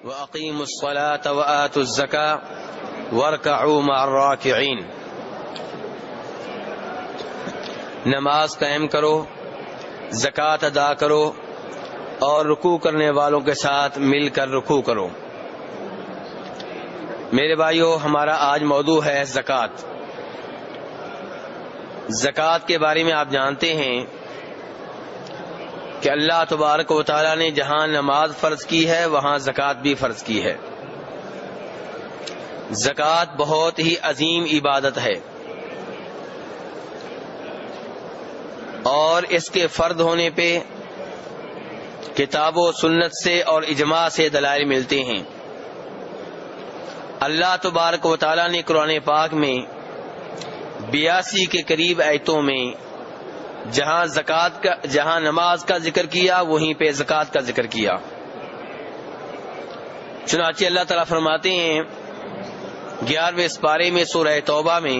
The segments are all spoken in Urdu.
وَأَقِيمُوا الصَّلَاةَ وَآتُوا الزَّكَاةَ وَارْكَعُوا مَعَ الرَّاكِعِينَ۔ نماز قائم کرو، زکوٰۃ ادا کرو اور رکوع کرنے والوں کے ساتھ مل کر رکوع کرو۔ میرے بھائیو، ہمارا آج موضوع ہے زکوٰۃ۔ زکوٰۃ کے بارے میں آپ جانتے ہیں کہ اللہ تبارک و تعالیٰ نے جہاں نماز فرض کی ہے وہاں زکوٰۃ بھی فرض کی ہے۔ زکوٰۃ بہت ہی عظیم عبادت ہے اور اس کے فرض ہونے پہ کتاب و سنت سے اور اجماع سے دلائل ملتے ہیں۔ اللہ تبارک و تعالیٰ نے قرآن پاک میں 82 کے قریب آیتوں میں جہاں نماز کا ذکر کیا وہیں پہ زکوٰۃ کا ذکر کیا۔ چنانچہ اللہ تعالیٰ فرماتے ہیں 11ویں سپارے میں سورہ توبہ میں،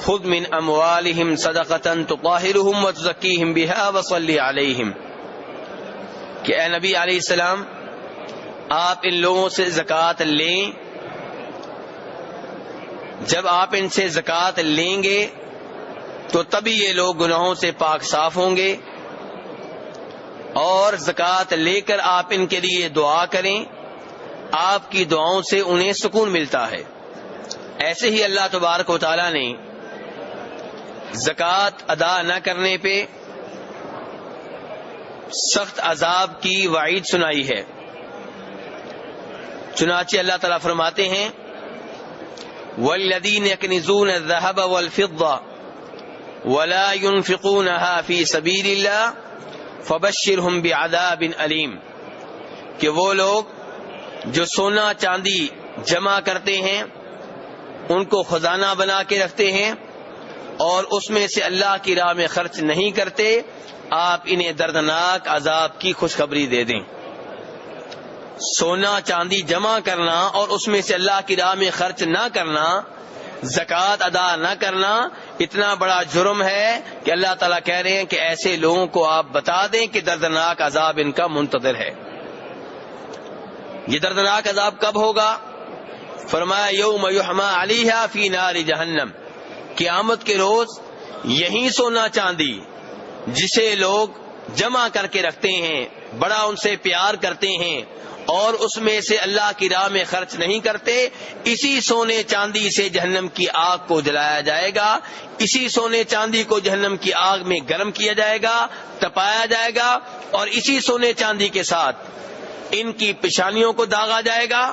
خذ من اموالہم صدقۃ تطہرہم وتزکیہم بہا وصلی علیہم، کہ اے نبی علیہ السلام آپ ان لوگوں سے زکوٰۃ لیں، جب آپ ان سے زکوٰۃ لیں گے تو تبھی یہ لوگ گناہوں سے پاک صاف ہوں گے، اور زکوٰۃ لے کر آپ ان کے لیے دعا کریں، آپ کی دعاؤں سے انہیں سکون ملتا ہے۔ ایسے ہی اللہ تبارک و تعالیٰ نے زکوٰۃ ادا نہ کرنے پہ سخت عذاب کی وعید سنائی ہے۔ چنانچہ اللہ تعالیٰ فرماتے ہیں وَالَّذِينَ يَكْنِزُونَ الذَّهَبَ وَالْفِضَّةَ وَلَا يُنْفِقُونَهَا فِي سَبِيلِ اللَّهِ فَبَشِّرْهُمْ بِعَذَابٍ أَلِيمٍ، کہ وہ لوگ جو سونا چاندی جمع کرتے ہیں، ان کو خزانہ بنا کے رکھتے ہیں اور اس میں سے اللہ کی راہ میں خرچ نہیں کرتے، آپ انہیں دردناک عذاب کی خوشخبری دے دیں۔ سونا چاندی جمع کرنا اور اس میں سے اللہ کی راہ میں خرچ نہ کرنا، زکوٰۃ ادا نہ کرنا، اتنا بڑا جرم ہے کہ اللہ تعالیٰ کہہ رہے ہیں کہ ایسے لوگوں کو آپ بتا دیں کہ دردناک عذاب ان کا منتظر ہے۔ یہ دردناک عذاب کب ہوگا؟ فرمایا یوم یحمى علیہا فی نار جہنم، قیامت کے روز یہی سونا چاندی جسے لوگ جمع کر کے رکھتے ہیں، بڑا ان سے پیار کرتے ہیں اور اس میں سے اللہ کی راہ میں خرچ نہیں کرتے، اسی سونے چاندی سے جہنم کی آگ کو جلایا جائے گا، اسی سونے چاندی کو جہنم کی آگ میں گرم کیا جائے گا، تپایا جائے گا، اور اسی سونے چاندی کے ساتھ ان کی پیشانیوں کو داغا جائے گا،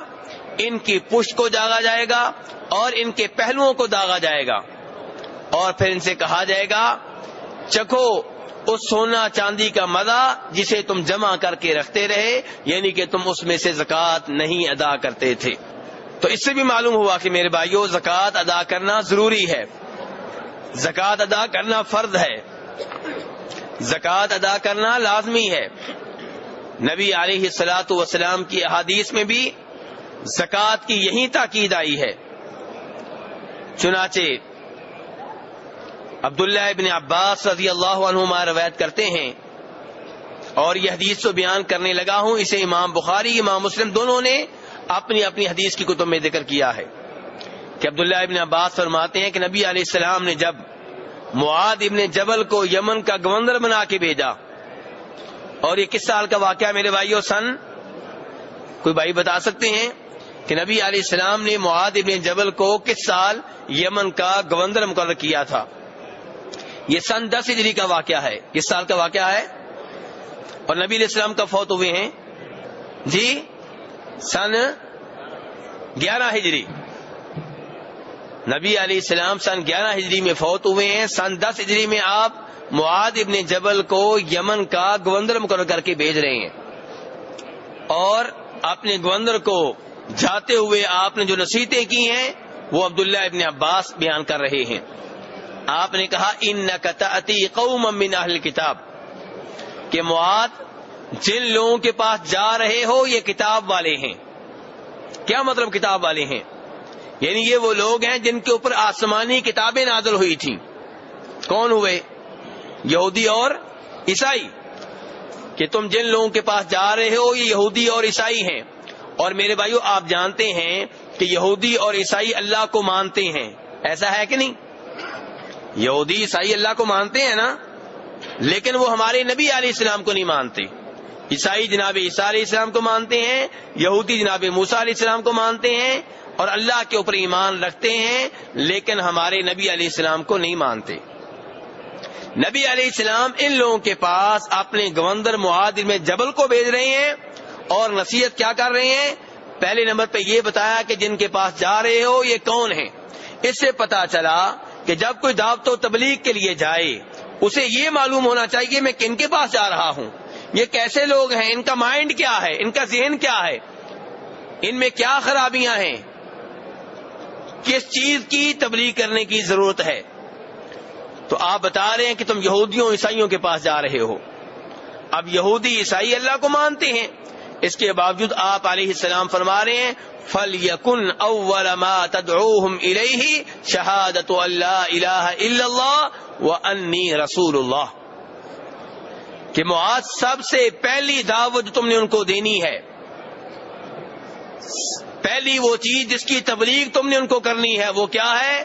ان کی پشت کو داغا جائے گا اور ان کے پہلوؤں کو داغا جائے گا، اور پھر ان سے کہا جائے گا چکھو اس سونا چاندی کا مزہ جسے تم جمع کر کے رکھتے رہے، یعنی کہ تم اس میں سے زکوٰۃ نہیں ادا کرتے تھے۔ تو اس سے بھی معلوم ہوا کہ میرے بھائیو، زکوٰۃ ادا کرنا ضروری ہے، زکوٰۃ ادا کرنا فرض ہے، زکوٰۃ ادا کرنا لازمی ہے۔ نبی علیہ الصلوۃ والسلام کی احادیث میں بھی زکوٰۃ کی یہی تاکید آئی ہے۔ چنانچہ عبداللہ ابن عباس رضی اللہ عنہما روایت کرتے ہیں، اور یہ حدیث تو بیان کرنے لگا ہوں، اسے امام بخاری امام مسلم دونوں نے اپنی اپنی حدیث کی کتب میں ذکر کیا ہے کہ عبداللہ ابن عباس فرماتے ہیں کہ نبی علیہ السلام نے جب معاذ ابن جبل کو یمن کا گورنر بنا کے بھیجا، اور یہ کس سال کا واقعہ میرے بھائیو؟ کوئی بھائی بتا سکتے ہیں کہ نبی علیہ السلام نے معاذ ابن جبل کو کس سال یمن کا گورنر مقرر کیا تھا؟ یہ سن 10 ہجری کا واقعہ ہے۔ کس سال کا واقعہ ہے؟ اور نبی علیہ السلام کب فوت ہوئے ہیں؟ جی سن 11 ہجری۔ نبی علیہ السلام سن 11 ہجری میں فوت ہوئے ہیں، سن 10 ہجری میں آپ معاذ ابن جبل کو یمن کا گورنر مقرر کر کے بھیج رہے ہیں، اور اپنے گورنر کو جاتے ہوئے آپ نے جو نصیحتیں کی ہیں وہ عبداللہ ابن عباس بیان کر رہے ہیں۔ آپ نے کہا انک تأتی قوما من اہل الکتاب، کہ معاذ جن لوگوں کے پاس جا رہے ہو یہ کتاب والے ہیں۔ کیا مطلب کتاب والے ہیں؟ یعنی یہ وہ لوگ ہیں جن کے اوپر آسمانی کتابیں نازل ہوئی تھیں۔ کون ہوئے؟ یہودی اور عیسائی، کہ تم جن لوگوں کے پاس جا رہے ہو یہ یہودی اور عیسائی ہیں، اور میرے بھائیو آپ جانتے ہیں کہ یہودی اور عیسائی اللہ کو مانتے ہیں، ایسا ہے کہ نہیں؟ یہودی عیسائی اللہ کو مانتے ہیں نا، لیکن وہ ہمارے نبی علیہ السلام کو نہیں مانتے۔ عیسائی جناب عیسیٰ علیہ السلام کو مانتے ہیں، یہودی جناب موسیٰ علیہ السلام کو مانتے ہیں اور اللہ کے اوپر ایمان رکھتے ہیں، لیکن ہمارے نبی علیہ السلام کو نہیں مانتے۔ نبی علیہ السلام ان لوگوں کے پاس اپنے گوندر معاذ میں جبل کو بھیج رہے ہیں اور نصیحت کیا کر رہے ہیں؟ پہلے نمبر پہ یہ بتایا کہ جن کے پاس جا رہے ہو یہ کون ہیں۔ اس سے پتا چلا کہ جب کوئی دعوت و تبلیغ کے لیے جائے اسے یہ معلوم ہونا چاہیے میں کن کے پاس جا رہا ہوں، یہ کیسے لوگ ہیں، ان کا مائنڈ کیا ہے، ان کا ذہن کیا ہے، ان میں کیا خرابیاں ہیں، کس چیز کی تبلیغ کرنے کی ضرورت ہے۔ تو آپ بتا رہے ہیں کہ تم یہودیوں عیسائیوں کے پاس جا رہے ہو۔ اب یہودی عیسائی اللہ کو مانتے ہیں، اس کے باوجود آپ علیہ السلام فرما رہے ہیں فَلْيَكُنْ أَوَّلَ مَا تَدْعُوهُمْ إِلَيْهِ شَهَادَةُ أَن لَّا إِلَٰهَ إِلَّا اللَّهُ وَأَنِّي رَسُولُ اللَّهِ، کہ معاذ سب سے پہلی دعوت تم نے ان کو دینی ہے، پہلی وہ چیز جس کی تبلیغ تم نے ان کو کرنی ہے وہ کیا ہے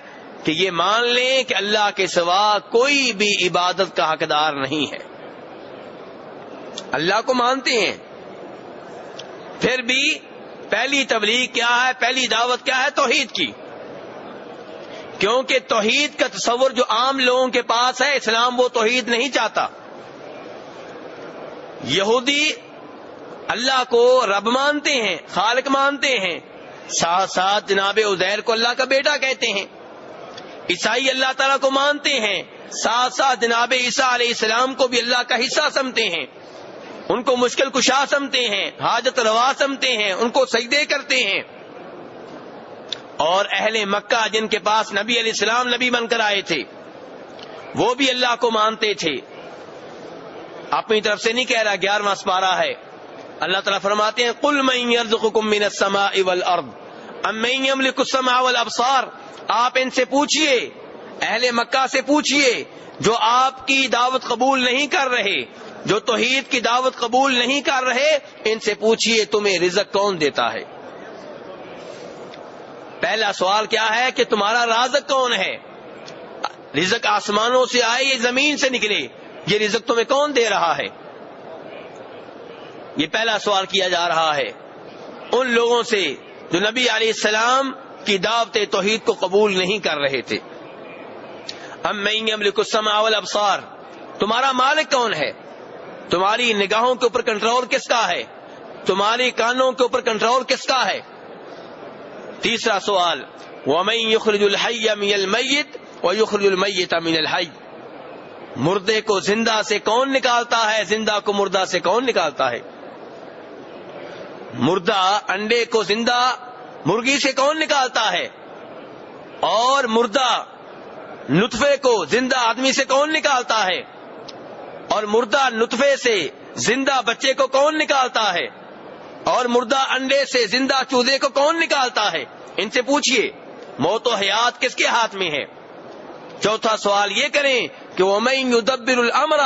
کہ یہ مان لیں کہ اللہ کے سوا کوئی بھی عبادت کا حقدار نہیں ہے۔ اللہ کو مانتے ہیں، پھر بھی پہلی تبلیغ کیا ہے، پہلی دعوت کیا ہے؟ توحید کی، کیونکہ توحید کا تصور جو عام لوگوں کے پاس ہے، اسلام وہ توحید نہیں چاہتا۔ یہودی اللہ کو رب مانتے ہیں، خالق مانتے ہیں، ساتھ ساتھ جناب عزیر کو اللہ کا بیٹا کہتے ہیں۔ عیسائی اللہ تعالیٰ کو مانتے ہیں، ساتھ ساتھ جناب عیسیٰ علیہ السلام کو بھی اللہ کا حصہ سمجھتے ہیں، ان کو مشکل کشا سمجھتے ہیں، حاجت روا سمجھتے ہیں، ان کو سجدے کرتے ہیں۔ اور اہل مکہ جن کے پاس نبی علیہ السلام نبی بن کر آئے تھے وہ بھی اللہ کو مانتے تھے، اپنی طرف سے نہیں کہہ رہا، 11واں سپارہ ہے، اللہ تعالیٰ فرماتے ہیں قُلْ مَن يَرْزُقُكُم مِّنَ السَّمَاءِ وَالْأَرْضِ أَمَّن يَمْلِكُ السَّمْعَ وَالْأَبْصَارَ، آپ ان سے پوچھئے، اہل مکہ سے پوچھئے جو آپ کی دعوت قبول نہیں کر رہے، جو توحید کی دعوت قبول نہیں کر رہے، ان سے پوچھئے تمہیں رزق کون دیتا ہے۔ پہلا سوال کیا ہے کہ تمہارا رازق کون ہے؟ رزق آسمانوں سے آئے یا زمین سے نکلے، یہ رزق تمہیں کون دے رہا ہے؟ یہ پہلا سوال کیا جا رہا ہے ان لوگوں سے جو نبی علیہ السلام کی دعوت توحید کو قبول نہیں کر رہے تھے۔ اَمَّن يَمْلِكُ السَّمْعَ وَالْأَبْصَارَ، تمہارا مالک کون ہے؟ تمہاری نگاہوں کے اوپر کنٹرول کس کا ہے؟ تمہاری کانوں کے اوپر کنٹرول کس کا ہے؟ تیسرا سوال وَمَن يُخْرِجُ الْحَيَّ مِنَ الْمَيِّتِ وَيُخْرِجُ الْمَيِّتَ مِنَ الْحَيِّ، مردے کو زندہ سے کون نکالتا ہے، زندہ کو مردہ سے کون نکالتا ہے؟ مردہ انڈے کو زندہ مرغی سے کون نکالتا ہے؟ اور مردہ نطفے کو زندہ آدمی سے کون نکالتا ہے؟ اور مردہ نطفے سے زندہ بچے کو کون نکالتا ہے؟ اور مردہ انڈے سے زندہ چوزے کو کون نکالتا ہے؟ ان سے پوچھئے، موت و حیات کس کے ہاتھ میں ہے؟ چوتھا سوال یہ کریں کہ وَمَن يُدَبِّرُ الْأَمْرَ،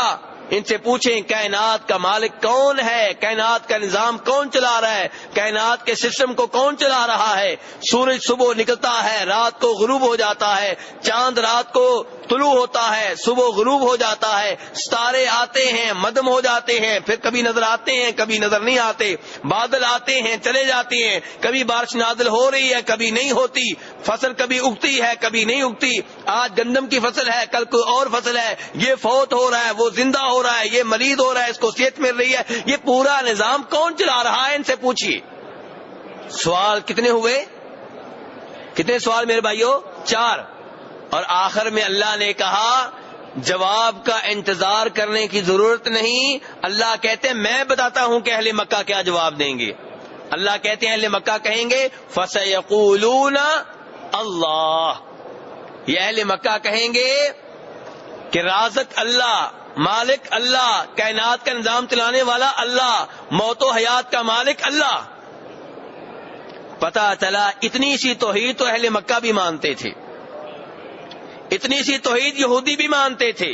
ان سے پوچھیں کائنات کا مالک کون ہے، کائنات کا نظام کون چلا رہا ہے، کائنات کے سسٹم کو کون چلا رہا ہے؟ سورج صبح نکلتا ہے، رات کو غروب ہو جاتا ہے، چاند رات کو طلوع ہوتا ہے، صبح غروب ہو جاتا ہے، ستارے آتے ہیں مدھم ہو جاتے ہیں، پھر کبھی نظر آتے ہیں کبھی نظر نہیں آتے، بادل آتے ہیں چلے جاتے ہیں، کبھی بارش نازل ہو رہی ہے کبھی نہیں ہوتی، فصل کبھی اگتی ہے کبھی نہیں اگتی، آج گندم کی فصل ہے کل کوئی اور فصل ہے، یہ فوت ہو رہا ہے وہ زندہ ہو رہا ہے، یہ مریض ہو رہا ہے اس کو صحت مل رہی ہے، یہ پورا نظام کون چلا رہا ہے؟ ان سے پوچھیے۔ سوال کتنے ہوئے؟ کتنے سوال میرے بھائیوں؟ 4۔ اور آخر میں اللہ نے کہا جواب کا انتظار کرنے کی ضرورت نہیں، اللہ کہتے ہیں میں بتاتا ہوں کہ اہل مکہ کیا جواب دیں گے۔ اللہ کہتے ہیں اہل مکہ کہیں گے فَسَيَقُولُونَ اللَّهُ، یہ اہل مکہ کہیں گے کہ رازق اللہ، مالک اللہ، کائنات کا نظام چلانے والا اللہ، موت و حیات کا مالک اللہ۔ پتہ چلا اتنی سی توحید تو اہل مکہ بھی مانتے تھے، اتنی سی توحید یہودی بھی مانتے تھے،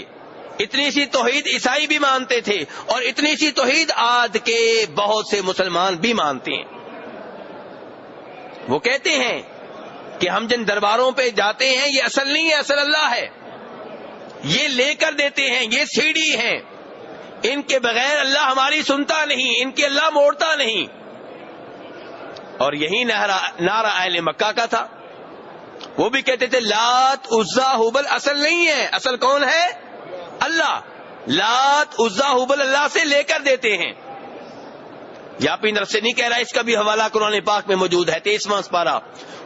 اتنی سی توحید عیسائی بھی مانتے تھے، اور اتنی سی توحید آج کے بہت سے مسلمان بھی مانتے ہیں۔ وہ کہتے ہیں کہ ہم جن درباروں پہ جاتے ہیں یہ اصل نہیں ہے، اصل اللہ ہے، یہ لے کر دیتے ہیں، یہ سیڑھی ہیں، ان کے بغیر اللہ ہماری سنتا نہیں، ان کے اللہ موڑتا نہیں. اور یہی نعرہ اہل مکہ کا تھا. وہ بھی کہتے تھے لات عزا ہبل اصل نہیں ہے، اصل کون ہے؟ اللہ. لات عزا ہبل اللہ سے لے کر دیتے ہیں. یہ اپنی طرف سے نہیں کہہ رہا، اس کا بھی حوالہ قرآن پاک میں موجود ہے. 23واں پارہ،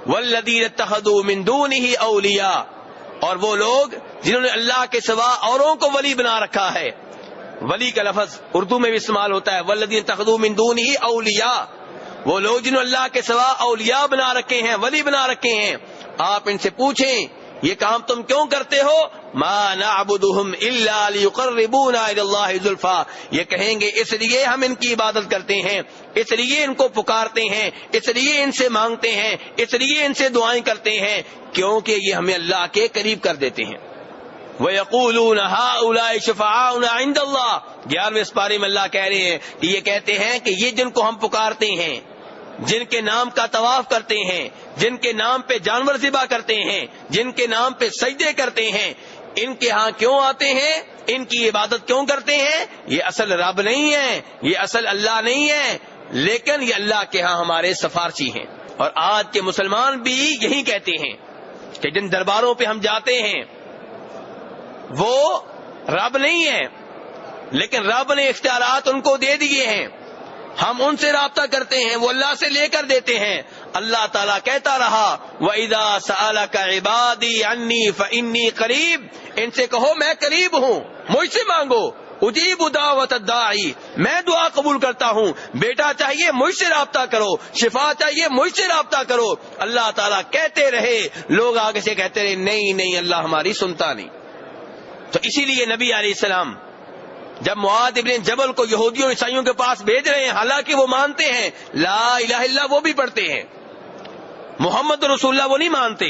والذین اتخذوا من دونہ اولیاء، اور وہ لوگ جنہوں نے اللہ کے سوا اوروں کو ولی بنا رکھا ہے. ولی کا لفظ اردو میں بھی استعمال ہوتا ہے، والذین اتخذوا من دونہ اولیاء، وہ لوگ جنہوں نے اللہ کے سوا اولیاء بنا رکھے ہیں، ولی بنا رکھے ہیں. آپ ان سے پوچھیں یہ کام تم کیوں کرتے ہو؟ ما نعبدہم الا لیقربونا الی اللہ زلفا، یہ کہیں گے اس لیے ہم ان کی عبادت کرتے ہیں، اس لیے ان کو پکارتے ہیں، اس لیے ان سے مانگتے ہیں، اس لیے ان سے دعائیں کرتے ہیں، کیونکہ یہ ہمیں اللہ کے قریب کر دیتے ہیں. وَيَقُولُونَ هَؤُلَاءِ شُفَعَاؤُنَا عِندَ اللَّهِ، 11ویں پارے میں اللہ کہہ رہے ہیں کہ یہ کہتے ہیں کہ یہ جن کو ہم پکارتے ہیں، جن کے نام کا طواف کرتے ہیں، جن کے نام پہ جانور ذبح کرتے ہیں، جن کے نام پہ سجدے کرتے ہیں، ان کے ہاں کیوں آتے ہیں، ان کی عبادت کیوں کرتے ہیں؟ یہ اصل رب نہیں ہے، یہ اصل اللہ نہیں ہے، لیکن یہ اللہ کے ہاں ہمارے سفارشی ہیں. اور آج کے مسلمان بھی یہی کہتے ہیں کہ جن درباروں پہ ہم جاتے ہیں وہ رب نہیں ہے، لیکن رب نے اختیارات ان کو دے دیے ہیں، ہم ان سے رابطہ کرتے ہیں، وہ اللہ سے لے کر دیتے ہیں. اللہ تعالیٰ کہتا رہا وَإِذَا سَأَلَكَ عِبَادِي عَنِّي فَإِنِّي قَرِيب، ان سے کہو میں قریب ہوں، مجھ سے مانگو. اجیب دعوت الداعی، میں دعا قبول کرتا ہوں. بیٹا چاہیے مجھ سے رابطہ کرو، شفا چاہیے مجھ سے رابطہ کرو. اللہ تعالیٰ کہتے رہے، لوگ آگے سے کہتے رہے نہیں نہیں اللہ ہماری سنتا نہیں. تو اسی لیے نبی علیہ السلام جب معاذ ابن جبل کو یہودیوں عیسائیوں کے پاس بھیج رہے ہیں، حالانکہ وہ مانتے ہیں لا الہ الا اللہ، وہ بھی پڑھتے ہیں، محمد رسول اللہ وہ نہیں مانتے،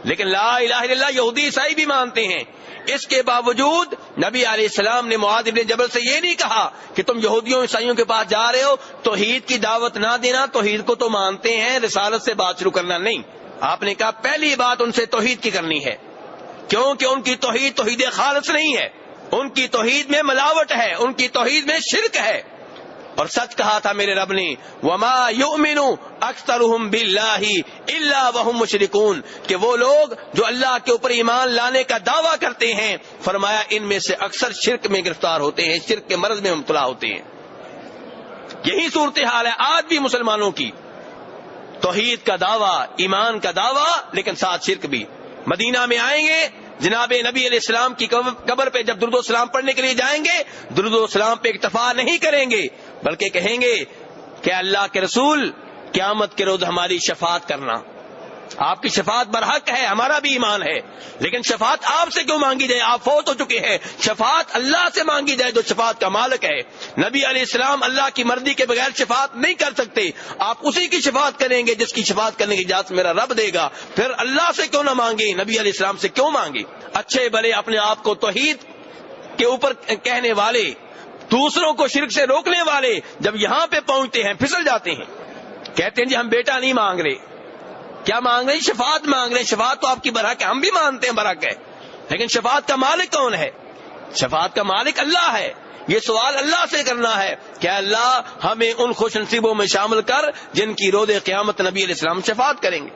لیکن لا الہ الا اللہ یہودی عیسائی بھی مانتے ہیں. اس کے باوجود نبی علیہ السلام نے معاذ ابن جبل سے یہ نہیں کہا کہ تم یہودیوں عیسائیوں کے پاس جا رہے ہو توحید کی دعوت نہ دینا، توحید کو تو مانتے ہیں، رسالت سے بات شروع کرنا نہیں. آپ نے کہا پہلی بات ان سے توحید کی کرنی ہے، کیونکہ ان کی توحید خالص نہیں ہے، ان کی توحید میں ملاوٹ ہے، ان کی توحید میں شرک ہے. اور سچ کہا تھا میرے رب نے وما یؤمن اکثرهم باللہ الا وهم مشرکون، کہ وہ لوگ جو اللہ کے اوپر ایمان لانے کا دعویٰ کرتے ہیں، فرمایا ان میں سے اکثر شرک میں گرفتار ہوتے ہیں، شرک کے مرض میں مبتلا ہوتے ہیں. یہی صورتحال ہے آج بھی مسلمانوں کی، توحید کا دعویٰ، ایمان کا دعویٰ، لیکن ساتھ شرک بھی. مدینہ میں آئیں گے، جناب نبی علیہ السلام کی قبر پہ جب درود و سلام پڑھنے کے لیے جائیں گے، درود و سلام پہ اکتفا نہیں کریں گے، بلکہ کہیں گے کہ اللہ کے رسول قیامت کے روز ہماری شفاعت کرنا. آپ کی شفاعت برحق ہے، ہمارا بھی ایمان ہے، لیکن شفاعت آپ سے کیوں مانگی جائے؟ آپ فوت ہو چکے ہیں. شفاعت اللہ سے مانگی جائے جو شفاعت کا مالک ہے. نبی علیہ السلام اللہ کی مرضی کے بغیر شفاعت نہیں کر سکتے، آپ اسی کی شفاعت کریں گے جس کی شفاعت کرنے کی اجازت میرا رب دے گا. پھر اللہ سے کیوں نہ مانگے، نبی علیہ السلام سے کیوں مانگے؟ اچھے بھلے اپنے آپ کو توحید کے اوپر کہنے والے، دوسروں کو شرک سے روکنے والے جب یہاں پہ پہنچتے ہیں پھسل جاتے ہیں، کہتے ہیں جی ہم بیٹا نہیں مانگ رہے. کیا مانگ رہے؟ شفاعت مانگ رہے. شفاعت تو آپ کی برحق ہے، ہم بھی مانتے ہیں برحق ہے، لیکن شفاعت کا مالک کون ہے؟ شفاعت کا مالک اللہ ہے. یہ سوال اللہ سے کرنا ہے کہ اللہ ہمیں ان خوش نصیبوں میں شامل کر جن کی روز قیامت نبی علیہ السلام شفاعت کریں گے.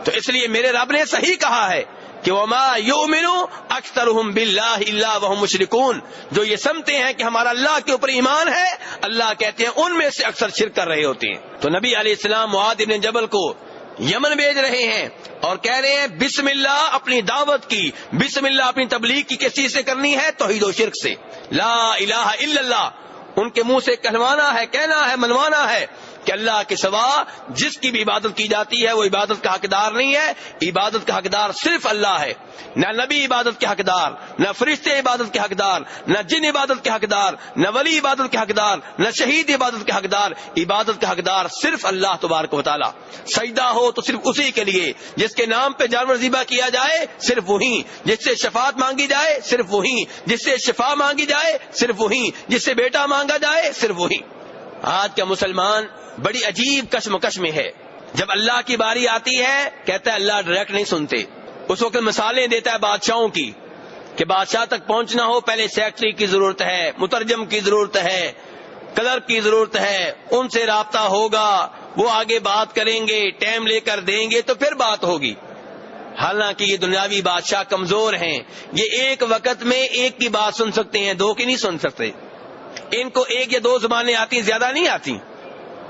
تو اس لیے میرے رب نے صحیح کہا ہے کہ وما یؤمن اکثرهم باللہ الا وهم مشرکون، جو یہ سمجھتے ہیں کہ ہمارا اللہ کے اوپر ایمان ہے، اللہ کہتے ہیں ان میں سے اکثر شرک کر رہے ہوتے ہیں. تو نبی علیہ السلام معاذ بن جبل کو یمن بھیج رہے ہیں اور کہہ رہے ہیں بسم اللہ اپنی دعوت کی، بسم اللہ اپنی تبلیغ کی کس چیز سے کرنی ہے؟ توحید و شرک سے. لا الہ الا اللہ ان کے منہ سے کہلوانا ہے، کہنا ہے، منوانا ہے کہ اللہ کے سوا جس کی بھی عبادت کی جاتی ہے وہ عبادت کا حقدار نہیں ہے. عبادت کا حقدار صرف اللہ ہے، نہ نبی عبادت کے حقدار، نہ فرشتے عبادت کے حقدار، نہ جن عبادت کے حقدار، نہ ولی عبادت کے حقدار، نہ شہید عبادت کے حقدار. عبادت کا حقدار صرف اللہ تبارک و تعالی. سجدہ ہو تو صرف اسی کے لیے، جس کے نام پہ جانور ذبح کیا جائے صرف وہی، جس سے شفاعت مانگی جائے صرف وہی، جس سے شفا مانگی جائے صرف وہی، جس سے بیٹا مانگا جائے صرف وہی. آج کا مسلمان بڑی عجیب کشمکش میں ہے. جب اللہ کی باری آتی ہے کہتا ہے اللہ ڈائریکٹ نہیں سنتے. اس وقت مثالیں دیتا ہے بادشاہوں کی کہ بادشاہ تک پہنچنا ہو پہلے سیکٹری کی ضرورت ہے, مترجم کی ضرورت ہے, کلرک کی ضرورت ہے, ان سے رابطہ ہوگا, وہ آگے بات کریں گے, ٹائم لے کر دیں گے تو پھر بات ہوگی. حالانکہ یہ دنیاوی بادشاہ کمزور ہیں, یہ ایک وقت میں ایک کی بات سن سکتے ہیں, دو کی نہیں سن سکتے. ان کو ایک یا دو زبانیں آتی, زیادہ نہیں آتی.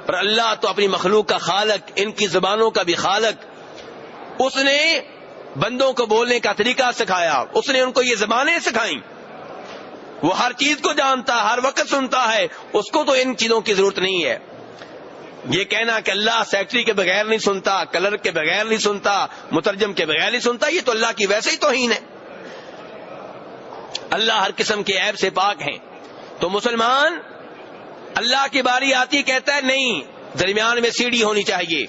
پر اللہ تو اپنی مخلوق کا خالق, ان کی زبانوں کا بھی خالق. اس نے بندوں کو بولنے کا طریقہ سکھایا, اس نے ان کو یہ زبانیں سکھائیں. وہ ہر چیز کو جانتا, ہر وقت سنتا ہے, اس کو تو ان چیزوں کی ضرورت نہیں ہے. یہ کہنا کہ اللہ سیکٹری کے بغیر نہیں سنتا, کلرک کے بغیر نہیں سنتا, مترجم کے بغیر نہیں سنتا, یہ تو اللہ کی ویسے ہی توہین ہے. اللہ ہر قسم کے عیب سے پاک ہیں. تو مسلمان اللہ کی باری آتی کہتا ہے نہیں, درمیان میں سیڑھی ہونی چاہیے.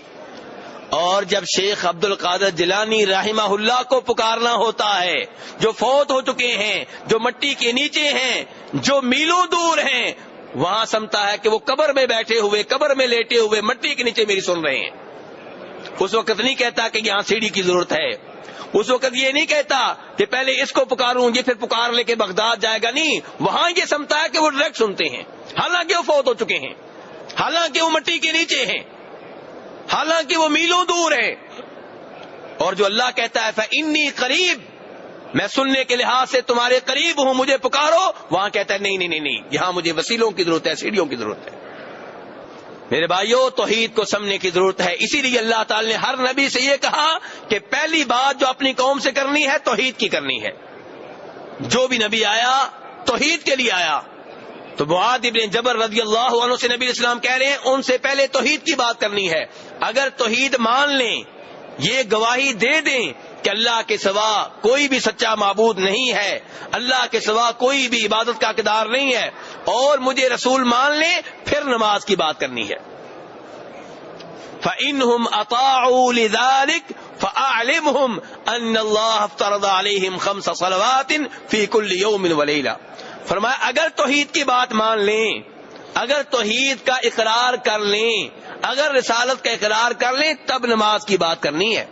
اور جب شیخ عبد القادر جیلانی رحمہ اللہ کو پکارنا ہوتا ہے, جو فوت ہو چکے ہیں, جو مٹی کے نیچے ہیں, جو میلوں دور ہیں, وہاں سمتا ہے کہ وہ قبر میں بیٹھے ہوئے, قبر میں لیٹے ہوئے, مٹی کے نیچے میری سن رہے ہیں. اس وقت نہیں کہتا کہ یہاں سیڑھی کی ضرورت ہے. اس وقت یہ نہیں کہتا کہ پہلے اس کو پکاروں, یہ پھر پکار لے کے بغداد جائے گا. نہیں, وہاں یہ سمتا ہے کہ وہ ڈائریکٹ سنتے ہیں, حالانکہ وہ فوت ہو چکے ہیں, حالانکہ وہ مٹی کے نیچے ہیں, حالانکہ وہ میلوں دور ہیں. اور جو اللہ کہتا ہے فإنی قریب, میں سننے کے لحاظ سے تمہارے قریب ہوں, مجھے پکارو, وہاں کہتا ہے نہیں نہیں نہیں نہیں, یہاں مجھے وسیلوں کی ضرورت ہے, سیڑھیوں کی ضرورت ہے. میرے بھائیوں, توحید کو سمجھنے کی ضرورت ہے. اسی لیے اللہ تعالی نے ہر نبی سے یہ کہا کہ پہلی بات جو اپنی قوم سے کرنی ہے توحید کی کرنی ہے. جو بھی نبی آیا توحید کے لیے آیا. تو معاذ ابن جبل رضی اللہ عنہ سے نبی اسلام کہہ رہے ہیں ان سے پہلے توحید کی بات کرنی ہے. اگر توحید مان لیں, یہ گواہی دے دیں کہ اللہ کے سوا کوئی بھی سچا معبود نہیں ہے, اللہ کے سوا کوئی بھی عبادت کا حقدار نہیں ہے, اور مجھے رسول مان لیں, پھر نماز کی بات کرنی ہے. فَإِنْهُمْ أَطَاعُوا لِذَلِكَ فَأَعْلِمْهُمْ أَنَّ اللَّهَ افْتَرَضَ عَلَيْهِمْ 5 صَلَوَاتٍ فِي كُلِّ يَوْمٍ وَلَيْلَةٍ. فرمایا اگر توحید کی بات مان لیں, اگر توحید کا اقرار کر لیں, اگر رسالت کا اقرار کر لیں, تب نماز کی بات کرنی ہے.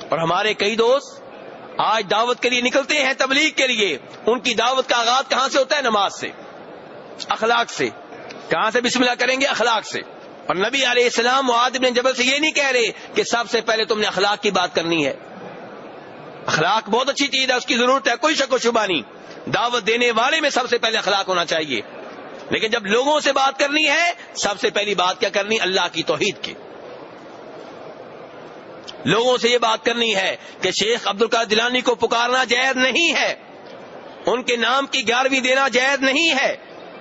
اور ہمارے کئی دوست آج دعوت کے لیے نکلتے ہیں, تبلیغ کے لیے, ان کی دعوت کا آغاز کہاں سے ہوتا ہے؟ نماز سے, اخلاق سے. کہاں سے بسم اللہ کریں گے؟ اخلاق سے. اور نبی علیہ السلام معاذ بن جبل سے یہ نہیں کہہ رہے کہ سب سے پہلے تم نے اخلاق کی بات کرنی ہے. اخلاق بہت اچھی چیز ہے, اس کی ضرورت ہے, کوئی شک و شبہ نہیں. دعوت دینے والے میں سب سے پہلے اخلاق ہونا چاہیے. لیکن جب لوگوں سے بات کرنی ہے, سب سے پہلی بات کیا کرنی؟ اللہ کی توحید کی. لوگوں سے یہ بات کرنی ہے کہ شیخ عبد القادر جیلانی کو پکارنا جائز نہیں ہے, ان کے نام کی 11ویں دینا جائز نہیں ہے,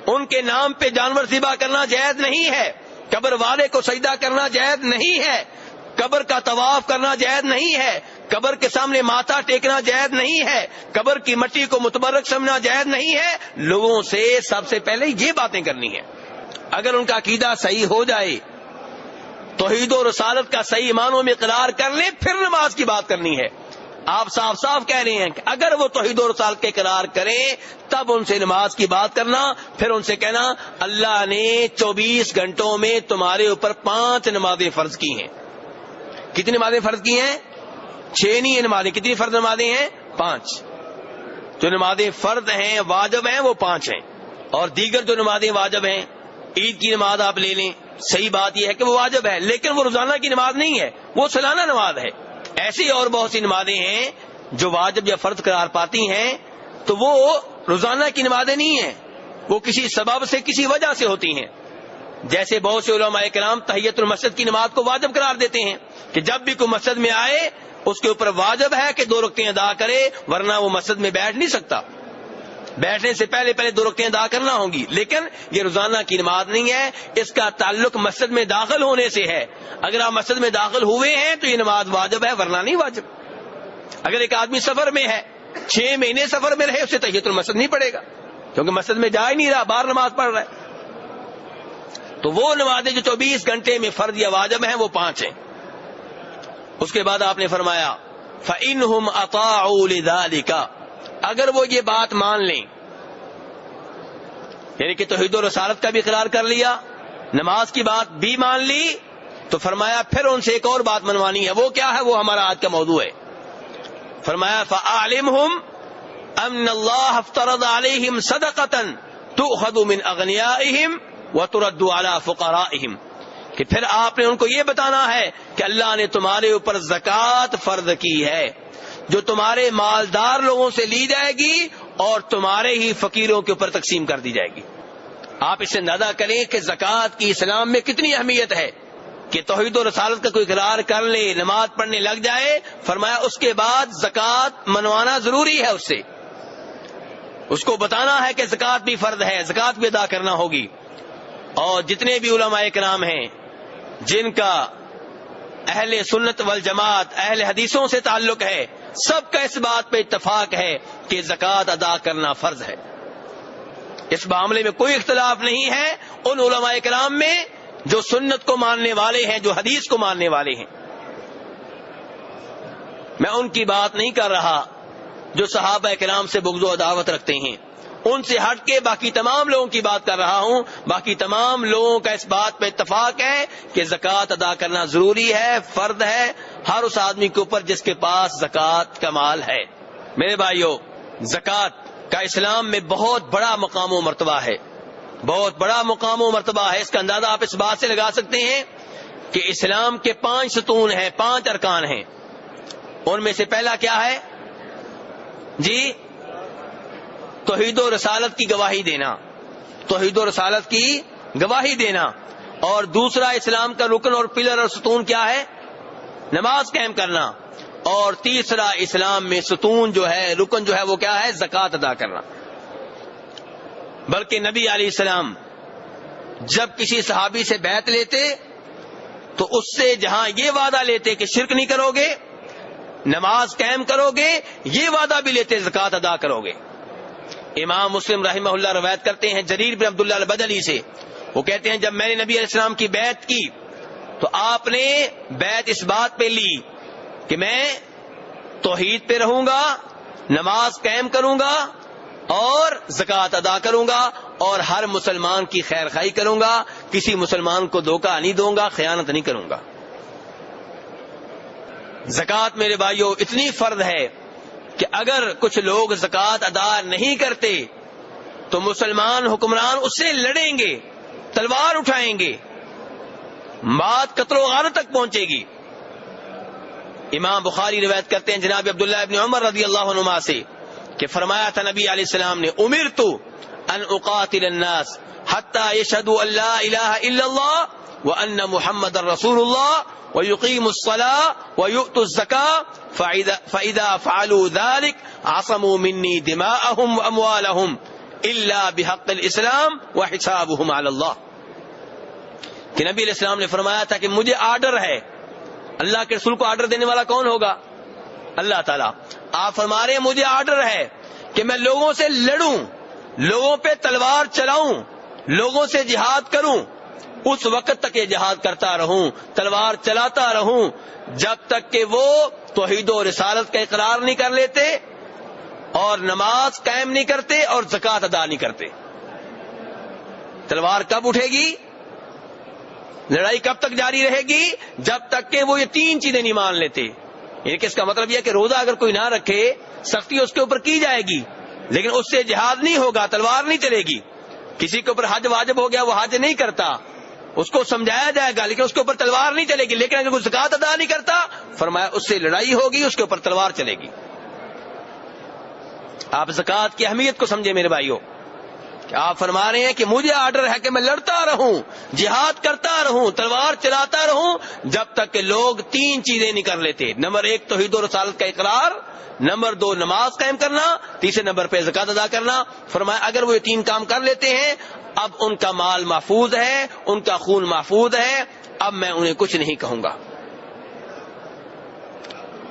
ان کے نام پہ جانور ذبح کرنا جائز نہیں ہے, قبر والے کو سجدہ کرنا جائز نہیں ہے, قبر کا طواف کرنا جائز نہیں ہے, قبر کے سامنے ماتھا ٹیکنا جائز نہیں ہے, قبر کی مٹی کو متبرک سمجھنا جائز نہیں ہے. لوگوں سے سب سے پہلے یہ باتیں کرنی ہے. اگر ان کا عقیدہ صحیح ہو جائے, توحید و رسالت کا صحیح معنوں میں اقرار کر لیں, پھر نماز کی بات کرنی ہے. آپ صاف صاف کہہ رہے ہیں کہ اگر وہ توحید و رسالت کے اقرار کریں تب ان سے نماز کی بات کرنا. پھر ان سے کہنا اللہ نے 24 گھنٹوں میں تمہارے اوپر 5 نمازیں فرض کی ہیں. کتنی نمازیں فرض کی ہیں؟ 6 نہیں نمازیں. کتنی فرض نمازیں ہیں؟ 5. جو نمازیں فرض ہیں, واجب ہیں, وہ 5 ہیں. اور دیگر جو نمازیں واجب ہیں, عید کی نماز آپ لے لیں, صحیح بات یہ ہے کہ وہ واجب ہے, لیکن وہ روزانہ کی نماز نہیں ہے, وہ سالانہ نماز ہے. ایسی اور بہت سی نمازیں ہیں جو واجب یا فرض قرار پاتی ہیں, تو وہ روزانہ کی نمازیں نہیں ہیں, وہ کسی سبب سے, کسی وجہ سے ہوتی ہیں. جیسے بہت سے علماء کرام تحیت المسجد کی نماز کو واجب قرار دیتے ہیں کہ جب بھی کوئی مسجد میں آئے اس کے اوپر واجب ہے کہ 2 رکعتیں ادا کرے, ورنہ وہ مسجد میں بیٹھ نہیں سکتا. بیٹھنے سے پہلے 2 رکعتیں ادا کرنا ہوں گی. لیکن یہ روزانہ کی نماز نہیں ہے, اس کا تعلق مسجد میں داخل ہونے سے ہے. اگر آپ مسجد میں داخل ہوئے ہیں تو یہ نماز واجب ہے, ورنہ نہیں واجب. اگر ایک آدمی سفر میں ہے, 6 مہینے سفر میں رہے, اسے تحیت المسجد نہیں پڑے گا, کیونکہ مسجد میں جا ہی نہیں رہا, باہر نماز پڑھ رہا ہے. تو وہ نمازیں جو 24 گھنٹے میں فرض یا واجب ہیں وہ 5 ہیں. اس کے بعد آپ نے فرمایا فَإِنْهُمْ أَطَاعُوا لِذَلِكَ, اگر وہ یہ بات مان لیں, یعنی کہ توحید و رسالت کا بھی اقرار کر لیا, نماز کی بات بھی مان لی, تو فرمایا پھر ان سے ایک اور بات منوانی ہے. وہ کیا ہے؟ وہ ہمارا آج کا موضوع ہے. فرمایا فَأَعْلِمْهُمْ أَنَّ اللَّهَ افْتَرَضَ عَلَيْهِمْ صَدَقَةً تُؤْخَذُ مِنْ أَغْنِيَائِهِمْ وَتُرَدُّ عَلَى فُقَرَائِهِمْ. کہ پھر آپ نے ان کو یہ بتانا ہے کہ اللہ نے تمہارے اوپر زکوٰۃ فرض کی ہے جو تمہارے مالدار لوگوں سے لی جائے گی اور تمہارے ہی فقیروں کے اوپر تقسیم کر دی جائے گی. آپ اس سے اندازہ کریں کہ زکوٰۃ کی اسلام میں کتنی اہمیت ہے کہ توحید و رسالت کا کوئی اقرار کر لے، نماز پڑھنے لگ جائے، فرمایا اس کے بعد زکوٰۃ منوانا ضروری ہے. اس کو بتانا ہے کہ زکوٰۃ بھی فرض ہے، زکوٰۃ بھی ادا کرنا ہوگی. اور جتنے بھی علماء کرام ہیں جن کا اہل سنت والجماعت اہل حدیثوں سے تعلق ہے، سب کا اس بات پہ اتفاق ہے کہ زکوٰۃ ادا کرنا فرض ہے. اس معاملے میں کوئی اختلاف نہیں ہے ان علماء کرام میں جو سنت کو ماننے والے ہیں، جو حدیث کو ماننے والے ہیں. میں ان کی بات نہیں کر رہا جو صحابہ کرام سے بغض و عداوت رکھتے ہیں، ان سے ہٹ کے باقی تمام لوگوں کی بات کر رہا ہوں. باقی تمام لوگوں کا اس بات پہ اتفاق ہے کہ زکوٰۃ ادا کرنا ضروری ہے، فرض ہے ہر اس آدمی کے اوپر جس کے پاس زکوٰۃ کا مال ہے. میرے بھائیو، زکوٰۃ کا اسلام میں بہت بڑا مقام و مرتبہ ہے، بہت بڑا مقام و مرتبہ ہے. اس کا اندازہ آپ اس بات سے لگا سکتے ہیں کہ اسلام کے 5 ستون ہیں، 5 ارکان ہیں. ان میں سے پہلا کیا ہے جی؟ توحید و رسالت کی گواہی دینا، توحید و رسالت کی گواہی دینا. اور دوسرا اسلام کا رکن اور پلر اور ستون کیا ہے؟ نماز قائم کرنا. اور تیسرا اسلام میں ستون جو ہے، رکن جو ہے وہ کیا ہے؟ زکوٰۃ ادا کرنا. بلکہ نبی علیہ السلام جب کسی صحابی سے بیعت لیتے تو اس سے جہاں یہ وعدہ لیتے کہ شرک نہیں کرو گے، نماز قائم کرو گے، یہ وعدہ بھی لیتے زکوٰۃ ادا کرو گے. امام مسلم رحمہ اللہ روایت کرتے ہیں جریر بن عبداللہ البجلی سے، وہ کہتے ہیں جب میں نے نبی علیہ السلام کی بیعت کی تو آپ نے بیعت اس بات پہ لی کہ میں توحید پہ رہوں گا، نماز قائم کروں گا اور زکوٰۃ ادا کروں گا اور ہر مسلمان کی خیر خواہی کروں گا، کسی مسلمان کو دھوکہ نہیں دوں گا، خیانت نہیں کروں گا. زکوٰۃ میرے بھائیو اتنی فرض ہے کہ اگر کچھ لوگ زکوٰۃ ادا نہیں کرتے تو مسلمان حکمران اس سے لڑیں گے، تلوار اٹھائیں گے، بات قتل و غارت تک پہنچے گی. امام بخاری روایت کرتے ہیں جناب عبداللہ ابن عمر رضی اللہ عنہما سے کہ فرمایا تھا نبی علیہ السلام نے امرت ان اقاتل الناس حتی یشہدوا ان لا الہ الا اللہ وان محمد رسول اللہ ويقيموا الصلاة ويؤتوا الزكاة فإذا فعلوا ذلك عصموا مني دماءهم وأموالهم إلا بحق الإسلام وحسابهم على الله. کہ نبی علیہ السلام نے فرمایا تھا کہ مجھے آرڈر ہے. اللہ کے رسول کو آرڈر دینے والا کون ہوگا؟ اللہ تعالیٰ. آپ فرما رہے ہیں مجھے آرڈر ہے کہ میں لوگوں سے لڑوں، لوگوں پہ تلوار چلاؤں، لوگوں سے جہاد کروں. اس وقت تک یہ جہاد کرتا رہوں، تلوار چلاتا رہوں جب تک کہ وہ توحید و رسالت کا اقرار نہیں کر لیتے اور نماز قائم نہیں کرتے اور زکوٰۃ ادا نہیں کرتے. تلوار کب اٹھے گی؟ لڑائی کب تک جاری رہے گی؟ جب تک کہ وہ یہ 3 چیزیں نہیں مان لیتے. یعنی کہ اس کا مطلب یہ کہ روزہ اگر کوئی نہ رکھے سختی اس کے اوپر کی جائے گی لیکن اس سے جہاد نہیں ہوگا، تلوار نہیں چلے گی. کسی کے اوپر حج واجب ہو گیا، وہ حج نہیں کرتا، اس کو سمجھایا جائے گا لیکن اس کے اوپر تلوار نہیں چلے گی. لیکن اگر کوئی زکوٰۃ ادا نہیں کرتا فرمایا اس سے لڑائی ہوگی، اس کے اوپر تلوار چلے گی. آپ زکوٰۃ کی اہمیت کو سمجھے میرے بھائیوں. کہ آپ فرما رہے ہیں کہ مجھے آرڈر ہے کہ میں لڑتا رہوں، جہاد کرتا رہوں، تلوار چلاتا رہوں جب تک کہ لوگ 3 چیزیں نہیں کر لیتے. نمبر 1 توحید و رسالت کا اقرار، نمبر 2 نماز قائم کرنا، تیسرے نمبر پہ زکوٰۃ ادا کرنا. فرمایا اگر وہ یہ 3 کام کر لیتے ہیں اب ان کا مال محفوظ ہے، ان کا خون محفوظ ہے، اب میں انہیں کچھ نہیں کہوں گا.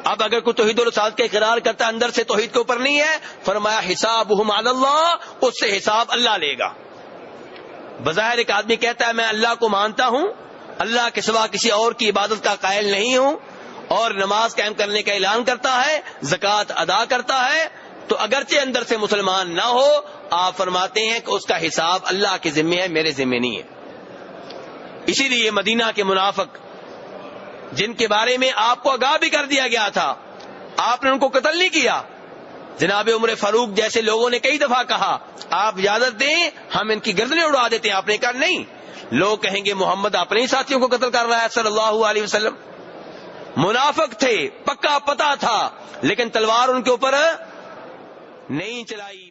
اب اگر کوئی توحید و رسالت کا اقرار کرتا اندر سے توحید کے اوپر نہیں ہے فرمایا حسابہم علی اللہ، اس سے حساب اللہ لے گا. بظاہر ایک آدمی کہتا ہے میں اللہ کو مانتا ہوں، اللہ کے سوا کسی اور کی عبادت کا قائل نہیں ہوں اور نماز قائم کرنے کا اعلان کرتا ہے، زکوٰۃ ادا کرتا ہے، تو اگرچہ اندر سے مسلمان نہ ہو آپ فرماتے ہیں کہ اس کا حساب اللہ کے ذمہ ہے، میرے ذمہ نہیں ہے. اسی لیے مدینہ کے منافق جن کے بارے میں آپ کو آگاہ بھی کر دیا گیا تھا، آپ نے ان کو قتل نہیں کیا۔ جناب عمر فاروق جیسے لوگوں نے کئی دفعہ کہا آپ اجازت دیں ہم ان کی گردنیں اڑا دیتے ہیں، آپ نے کہا نہیں، لوگ کہیں گے محمد اپنے ہی ساتھیوں کو قتل کر رہا ہے صلی اللہ علیہ وسلم۔ منافق تھے، پکا پتہ تھا، لیکن تلوار ان کے اوپر نہیں چلائی۔